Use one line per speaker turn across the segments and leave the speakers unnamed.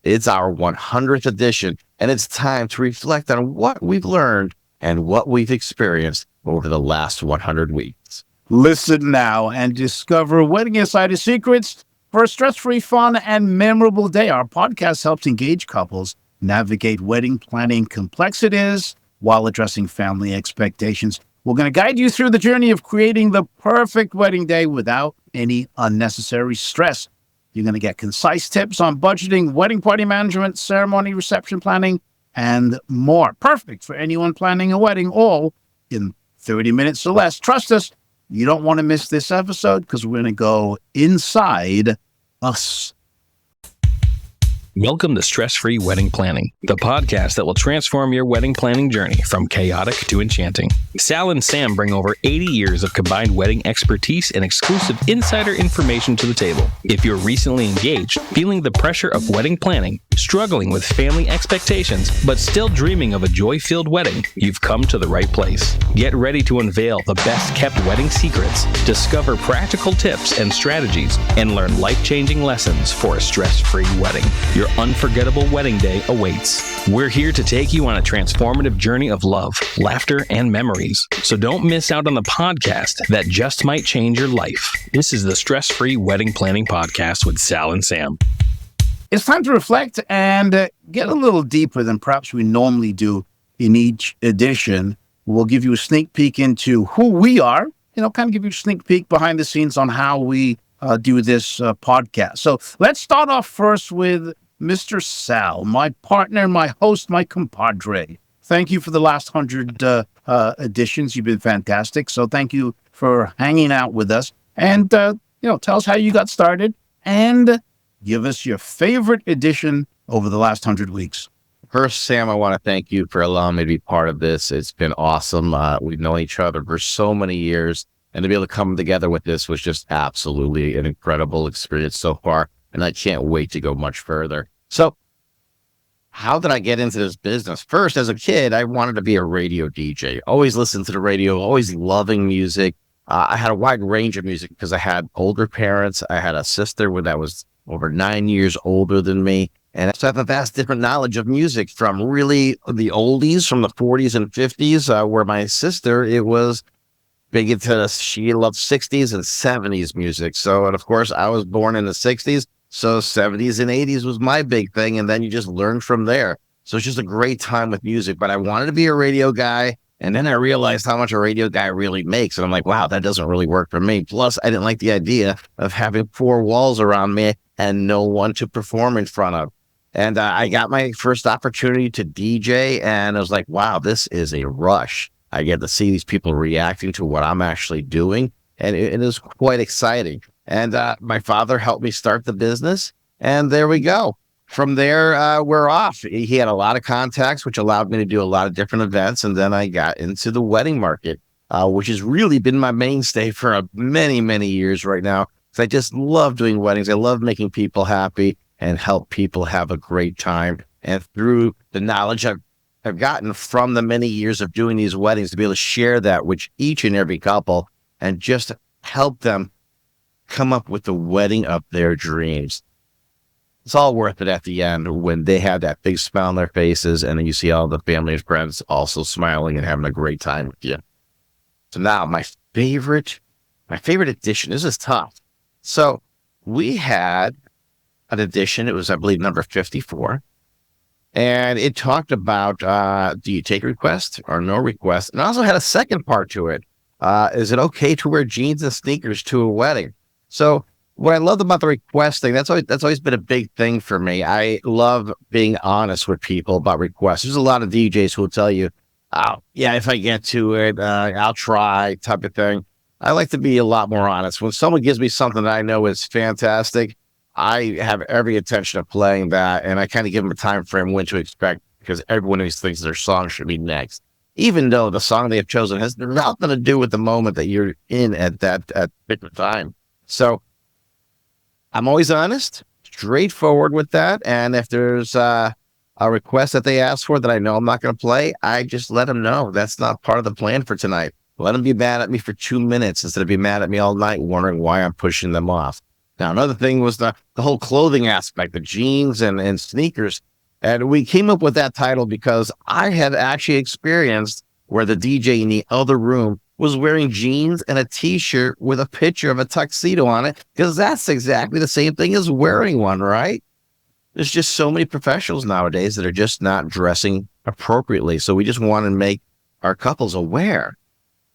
It's our 100th edition, and it's time to reflect on what we've learned and what we've experienced over the last 100 weeks.
Listen now and discover Wedding Insider secrets for a stress-free, fun, and memorable day. Our podcast helps engaged couples navigate wedding planning complexities while addressing family expectations. We're going to guide you through the journey of creating the perfect wedding day without any unnecessary stress. You're going to get concise tips on budgeting, wedding party management, ceremony reception planning, and more. Perfect for anyone planning a wedding, all in 30 minutes or less. Trust us, you don't want to miss this episode because we're going to go inside us.
Welcome to Stress-Free Wedding Planning, the podcast that will transform your wedding planning journey from chaotic to enchanting. Sal and Sam bring over 80 years of combined wedding expertise and exclusive insider information to the table. If you're recently engaged, feeling the pressure of wedding planning, struggling with family expectations, but still dreaming of a joy-filled wedding, you've come to the right place. Get ready to unveil the best-kept wedding secrets, discover practical tips and strategies, and learn life-changing lessons for a stress-free wedding. Your unforgettable wedding day awaits. We're here to take you on a transformative journey of love, laughter, and memories. So don't miss out on the podcast that just might change your life. This is the Stress-Free Wedding Planning Podcast with Sal and Sam.
It's time to reflect and get a little deeper than perhaps we normally do in each edition. We'll give you a sneak peek into who we are, kind of give you a sneak peek behind the scenes on how we do this podcast. So let's start off first with Mr. Sal, my partner, my host, my compadre. Thank you for the last 100 editions. You've been fantastic. So thank you for hanging out with us. And, tell us how you got started and give us your favorite edition over the last 100 weeks.
First, Sam, I want to thank you for allowing me to be part of this. It's been awesome. We've known each other for so many years, and to be able to come together with this was just absolutely an incredible experience so far. And I can't wait to go much further. So how did I get into this business? First, as a kid, I wanted to be a radio DJ. Always listened to the radio, always loving music. I had a wide range of music because I had older parents. I had a sister that was over 9 years older than me. And so I have a vast different knowledge of music from really the oldies from the 40s and 50s, where my sister, it was big into, she loved 60s and 70s music. So, and of course, I was born in the 60s. So 70s and 80s was my big thing. And then you just learn from there. So it's just a great time with music. But I wanted to be a radio guy. And then I realized how much a radio guy really makes. And I'm like, wow, that doesn't really work for me. Plus, I didn't like the idea of having four walls around me and no one to perform in front of. And I got my first opportunity to DJ. And I was like, wow, this is a rush. I get to see these people reacting to what I'm actually doing. And it is quite exciting. And my father helped me start the business. And there we go. From there, we're off. He had a lot of contacts, which allowed me to do a lot of different events. And then I got into the wedding market, which has really been my mainstay for many, many years right now. Because I just love doing weddings. I love making people happy and help people have a great time. And through the knowledge I've gotten from the many years of doing these weddings, to be able to share that with each and every couple and just help them come up with the wedding of their dreams. It's all worth it at the end when they have that big smile on their faces and then you see all the family and friends also smiling and having a great time with you. So now my favorite edition, this is tough. So we had an edition, it was, I believe, number 54. And it talked about, do you take requests or no requests? And also had a second part to it. Is it okay to wear jeans and sneakers to a wedding? So what I loved about the request thing, that's always been a big thing for me. I love being honest with people about requests. There's a lot of DJs who will tell you, oh, yeah, if I get to it, I'll try type of thing. I like to be a lot more honest. When someone gives me something that I know is fantastic, I have every intention of playing that, and I kind of give them a time frame when to expect, because everyone always thinks their song should be next, even though the song they have chosen has nothing to do with the moment that you're in at that particular time. So I'm always honest, straightforward with that, and if there's a request that they ask for that I know I'm not going to play, I just let them know that's not part of the plan for tonight. Let them be mad at me for 2 minutes instead of be mad at me all night wondering why I'm pushing them off. Now, another thing was the whole clothing aspect, the jeans and sneakers. And we came up with that title because I had actually experienced where the DJ in the other room was wearing jeans and a t-shirt with a picture of a tuxedo on it, because that's exactly the same thing as wearing one, right? There's just so many professionals nowadays that are just not dressing appropriately. So we just want to make our couples aware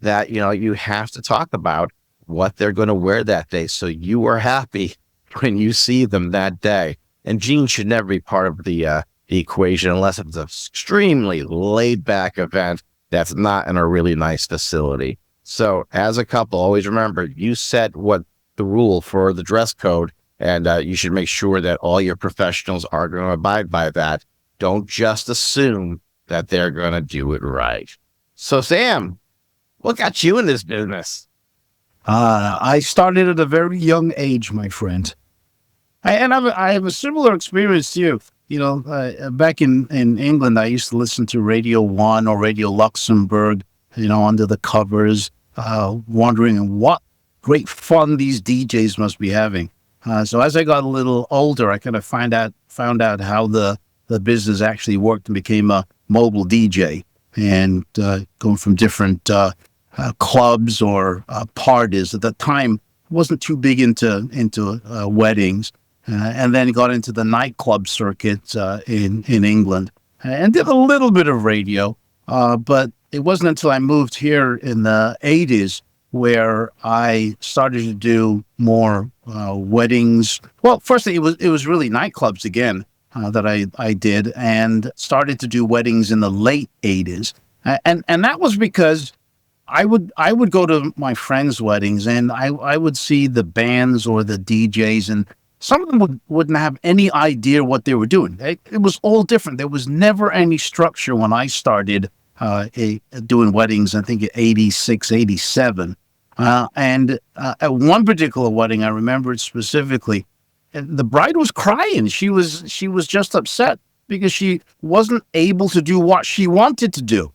that, you have to talk about what they're going to wear that day so you are happy when you see them that day. And jeans should never be part of the equation unless it's an extremely laid back event that's not in a really nice facility. So as a couple, always remember, you set what the rule for the dress code, and you should make sure that all your professionals are going to abide by that. Don't just assume that they're going to do it right. So Sam, what got you in this business?
I started at a very young age, my friend. I have a similar experience to you. Back in England, I used to listen to Radio 1 or Radio Luxembourg, under the covers, wondering what great fun these DJs must be having. So as I got a little older, I kind of found out how the business actually worked and became a mobile DJ, and going from different clubs or parties. At the time, I wasn't too big into weddings. And then got into the nightclub circuit in England, and did a little bit of radio. But it wasn't until I moved here in the 80s where I started to do more weddings. Well, firstly, it was really nightclubs again that I did, and started to do weddings in the late 80s. And that was because I would go to my friends' weddings, and I would see the bands or the DJs, and some of them wouldn't have any idea what they were doing. It was all different. There was never any structure when I started doing weddings, I think at 86, 87. And at one particular wedding, I remember it specifically, the bride was crying. She was just upset because she wasn't able to do what she wanted to do.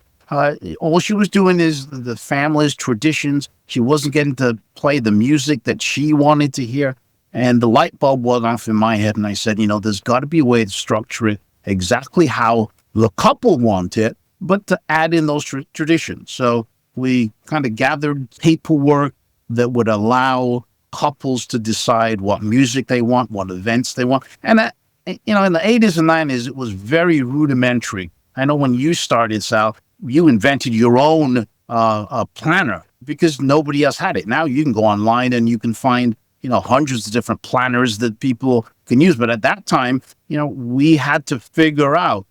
All she was doing is the family's traditions. She wasn't getting to play the music that she wanted to hear. And the light bulb went off in my head, and I said, there's got to be a way to structure it exactly how the couple want it, but to add in those traditions. So we kind of gathered paperwork that would allow couples to decide what music they want, what events they want. And that, in the 80s and 90s, it was very rudimentary. I know when you started, Sal, you invented your own planner because nobody else had it. Now you can go online and you can find hundreds of different planners that people can use. But at that time, we had to figure out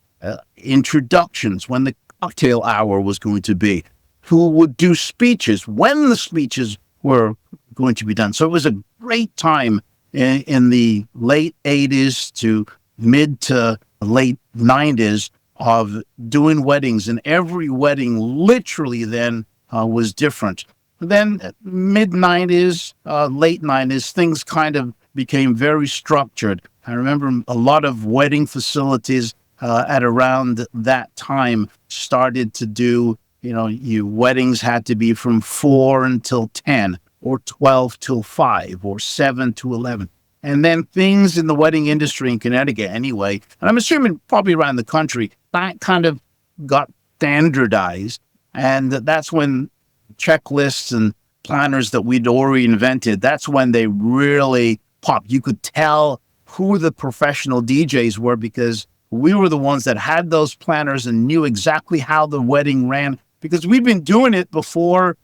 introductions, when the cocktail hour was going to be, who would do speeches, when the speeches were going to be done. So it was a great time in the late 80s to mid to late 90s of doing weddings. And every wedding literally then was different. Then mid 90s, late 90s, things kind of became very structured. I remember a lot of wedding facilities at around that time started to do, your weddings had to be from 4 until 10 or 12 till 5 or 7 to 11. And then things in the wedding industry in Connecticut anyway, and I'm assuming probably around the country, that kind of got standardized. And that's when checklists and planners that we'd already invented, that's when they really popped. You could tell who the professional DJs were because we were the ones that had those planners and knew exactly how the wedding ran, because we'd been doing it before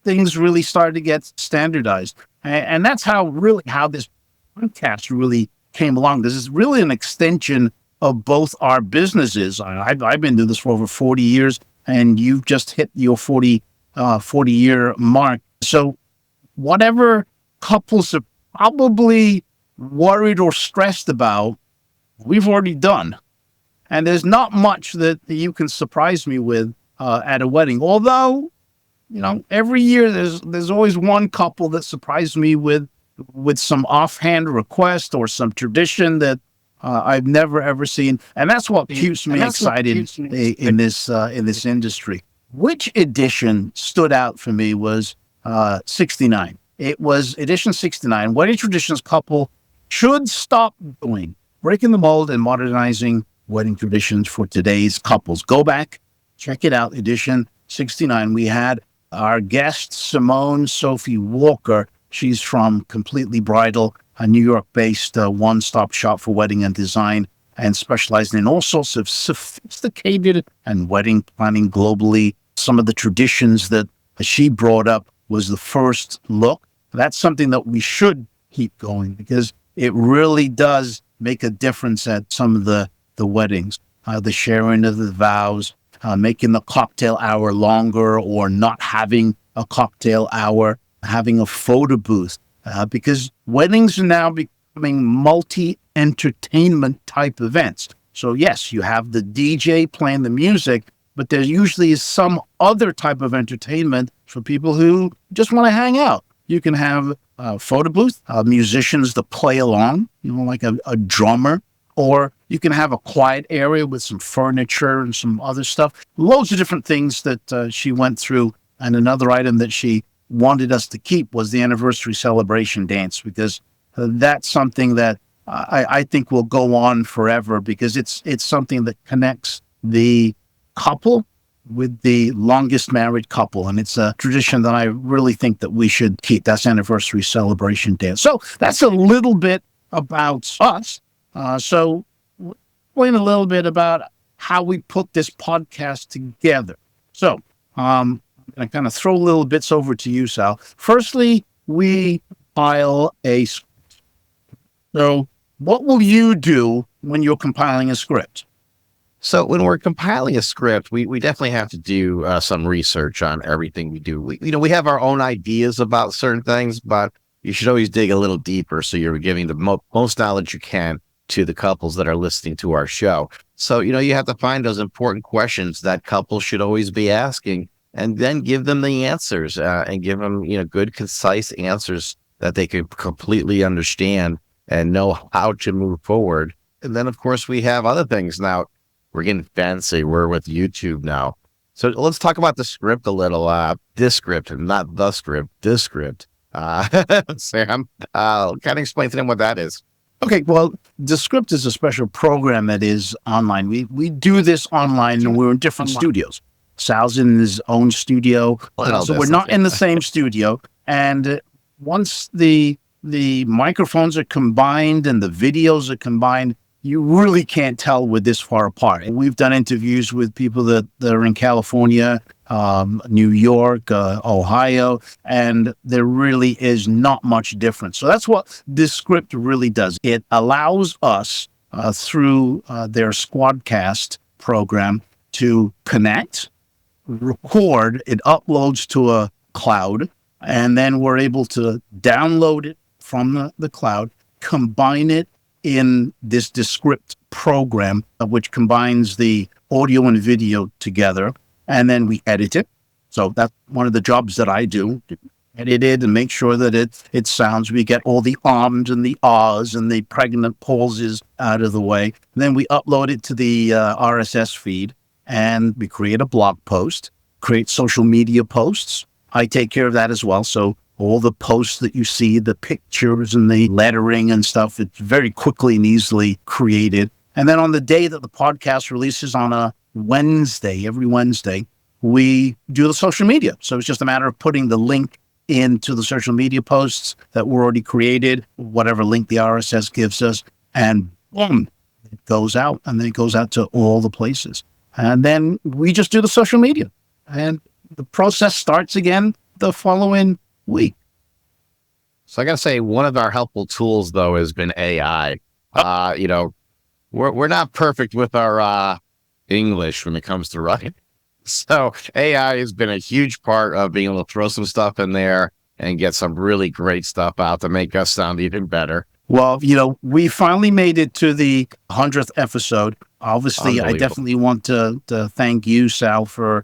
things really started to get standardized. And that's how this podcast really came along. This is really an extension of both our businesses. I've been doing this for over 40 years, and you've just hit your 40-year mark. So whatever couples are probably worried or stressed about, we've already done. And there's not much that you can surprise me with at a wedding. Although, every year there's always one couple that surprised me with some offhand request or some tradition that I've never ever seen. And that's what keeps me excited in this industry. Which edition stood out for me was 69. It was edition 69. Wedding traditions couple should stop doing, breaking the mold and modernizing wedding traditions for today's couples. Go back, check it out, edition 69. We had our guest, Simone Sophie Walker. She's from Completely Bridal, a New York-based one-stop shop for wedding and design, and specializing in all sorts of sophisticated and wedding planning globally. Some of the traditions that she brought up was the first look. That's something that we should keep going because it really does make a difference at some of the weddings. The sharing of the vows, making the cocktail hour longer or not having a cocktail hour, having a photo booth, because weddings are now becoming multi-entertainment type events. So yes, you have the DJ playing the music, but there usually is some other type of entertainment for people who just want to hang out. You can have a photo booth, musicians to play along, like a drummer, or you can have a quiet area with some furniture and some other stuff. Loads of different things that she went through. And another item that she wanted us to keep was the anniversary celebration dance, because that's something that I think will go on forever, because it's something that connects the couple with the longest married couple. And it's a tradition that I really think that we should keep. That's anniversary celebration dance. So that's a little bit about us. So explain a little bit about how we put this podcast together. So I'm going to kind of throw little bits over to you, Sal. Firstly, we file a script. So what will you do when you're compiling a script?
So when we're compiling a script, we definitely have to do some research on everything we do. We have our own ideas about certain things, but you should always dig a little deeper so you're giving the most knowledge you can to the couples that are listening to our show. So, you have to find those important questions that couples should always be asking, and then give them the answers and give them, good, concise answers that they can completely understand and know how to move forward. And then, of course, we have other things now. We're getting fancy. We're with YouTube now. So let's talk about the script a little. Descript, not the script, Descript. Sam, kind of explain to them what that is.
Okay, well, Descript is a special program that is online. We do this online, and we're in different studios. Sal's in his own studio, so we're not in the same studio. And once the microphones are combined and the videos are combined, you really can't tell we're this far apart. And we've done interviews with people that are in California, New York, Ohio, and there really is not much difference. So that's what Descript really does. It allows us through their Squadcast program to connect, record, it uploads to a cloud, and then we're able to download it from the cloud, combine it in this Descript program, which combines the audio and video together, and then we edit it. So that's one of the jobs that I do, edit it and make sure that it sounds. We get all the ums and the ahs and the pregnant pauses out of the way. Then we upload it to the RSS feed, and we create a blog post, create social media posts. I take care of that as well. So all the posts that you see, the pictures and the lettering and stuff, it's very quickly and easily created. And then on the day that the podcast releases on a Wednesday, every Wednesday, we do the social media. So it's just a matter of putting the link into the social media posts that were already created, whatever link the RSS gives us, and boom, it goes out, and then it goes out to all the places. And then we just do the social media, and the process starts again the following week.
So I got to say, one of our helpful tools, though, has been AI. We're not perfect with our English when it comes to writing. So AI has been a huge part of being able to throw some stuff in there and get some really great stuff out to make us sound even better.
Well, we finally made it to the 100th episode. Obviously, I definitely want to thank you, Sal, for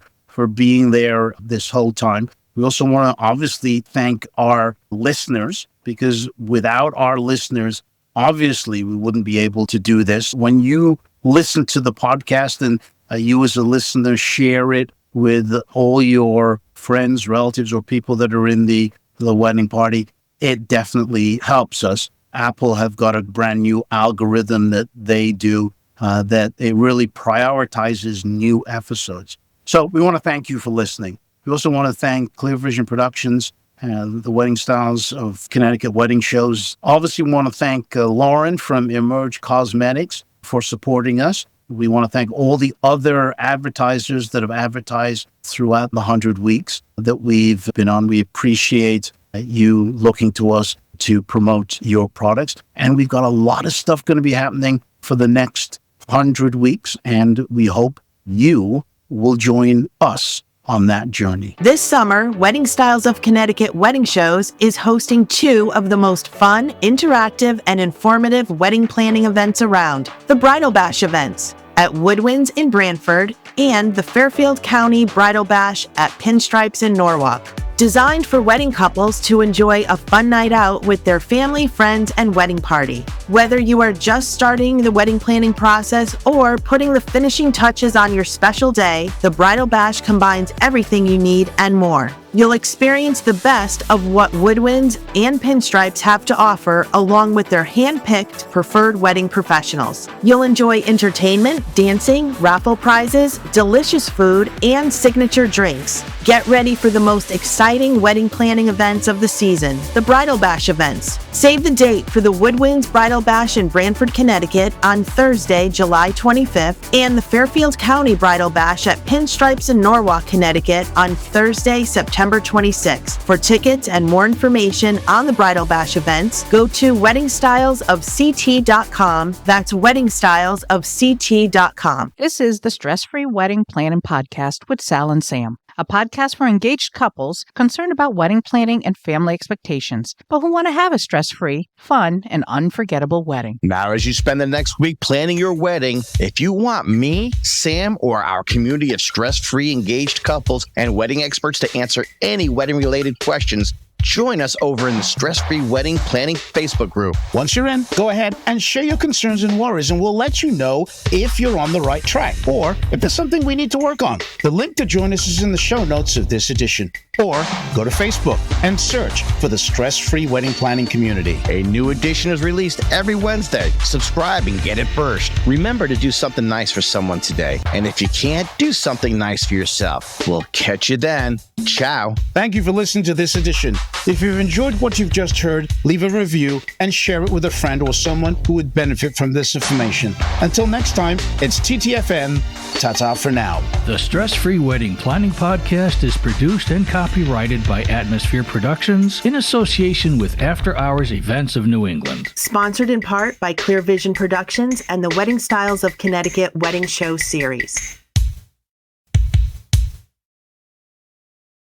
being there this whole time. We also want to obviously thank our listeners, because without our listeners, obviously we wouldn't be able to do this. When you listen to the podcast and you as a listener share it with all your friends, relatives, or people that are in the the wedding party, it definitely helps us. Apple have got a brand new algorithm that they do that it really prioritizes new episodes. So we want to thank you for listening. We also want to thank Clear Vision Productions and the Wedding Styles of Connecticut Wedding Shows. Obviously, we want to thank Lauren from Emerge Cosmetics for supporting us. We want to thank all the other advertisers that have advertised throughout the 100 weeks that we've been on. We appreciate you looking to us to promote your products. And we've got a lot of stuff going to be happening for the next 100 weeks. And we hope you will join us on that journey.
This summer, Wedding Styles of Connecticut Wedding Shows is hosting 2 of the most fun, interactive, and informative wedding planning events around. The Bridal Bash events at Woodwinds in Branford and the Fairfield County Bridal Bash at Pinstripes in Norwalk. Designed for wedding couples to enjoy a fun night out with their family, friends, and wedding party. Whether you are just starting the wedding planning process or putting the finishing touches on your special day, the Bridal Bash combines everything you need and more. You'll experience the best of what Woodwinds and Pinstripes have to offer, along with their hand-picked preferred wedding professionals. You'll enjoy entertainment, dancing, raffle prizes, delicious food, and signature drinks. Get ready for the most exciting wedding planning events of the season, the Bridal Bash events. Save the date for the Woodwinds Bridal Bash in Branford, Connecticut on Thursday, July 25th, and the Fairfield County Bridal Bash at Pinstripes in Norwalk, Connecticut on Thursday, September 26th. For tickets and more information on the Bridal Bash events, go to weddingstylesofct.com. That's weddingstylesofct.com.
This is the Stress-Free Wedding Planning Podcast with Sal and Sam, a podcast for engaged couples concerned about wedding planning and family expectations, but who want to have a stress-free, fun, and unforgettable wedding.
Now, as you spend the next week planning your wedding, if you want me, Sam, or our community of stress-free engaged couples and wedding experts to answer any wedding-related questions, join us over in the Stress-Free Wedding Planning Facebook group.
Once you're in, go ahead and share your concerns and worries, and we'll let you know if you're on the right track or if there's something we need to work on. The link to join us is in the show notes of this edition. Or go to Facebook and search for the Stress-Free Wedding Planning Community.
A new edition is released every Wednesday. Subscribe and get it first. Remember to do something nice for someone today. And if you can't, do something nice for yourself. We'll catch you then. Ciao.
Thank you for listening to this edition. If you've enjoyed what you've just heard, leave a review and share it with a friend or someone who would benefit from this information. Until next time, it's TTFN. Ta-ta for now.
The Stress-Free Wedding Planning Podcast is produced and copyrighted by Atmosphere Productions in association with After Hours Events of New England.
Sponsored in part by Clear Vision Productions and the Wedding Styles of Connecticut Wedding Show series.